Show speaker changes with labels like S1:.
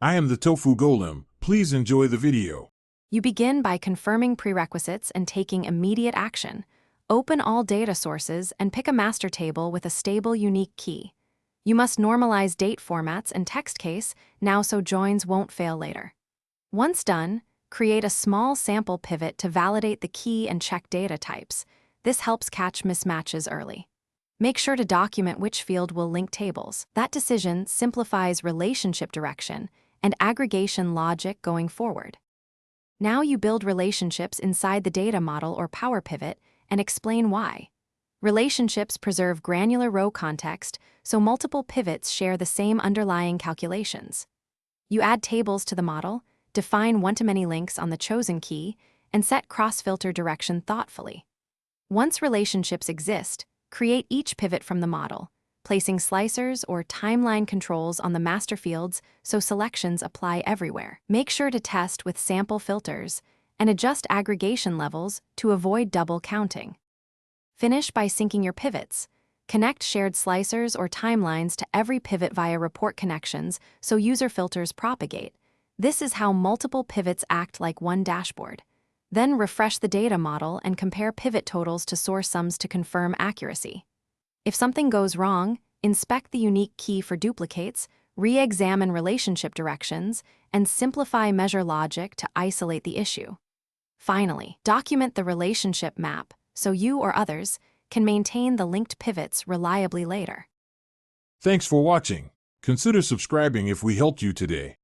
S1: I am the tofu golem. Please enjoy the video.
S2: You begin by confirming prerequisites and taking immediate action. Open all data sources and pick a master table with a stable, unique key. You must normalize date formats and text case now so joins won't fail later. Once done, create a small sample pivot to validate the key and check data types. This helps catch mismatches early. Make sure to document which field will link tables. That decision simplifies relationship direction and aggregation logic going forward. Now you build relationships inside the data model or Power Pivot and explain why. Relationships preserve granular row context, so multiple pivots share the same underlying calculations. You add tables to the model, define one-to-many links on the chosen key, and set cross-filter direction thoughtfully. Once relationships exist, create each pivot from the model, placing slicers or timeline controls on the master fields so selections apply everywhere. Make sure to test with sample filters and adjust aggregation levels to avoid double counting. Finish by syncing your pivots. Connect shared slicers or timelines to every pivot via report connections so user filters propagate. This is how multiple pivots act like one dashboard. Then refresh the data model and compare pivot totals to source sums to confirm accuracy. If something goes wrong, inspect the unique key for duplicates, re-examine relationship directions, and simplify measure logic to isolate the issue. Finally, document the relationship map so you or others can maintain the linked pivots reliably later.
S1: Thanks for watching. Consider subscribing if we helped you today.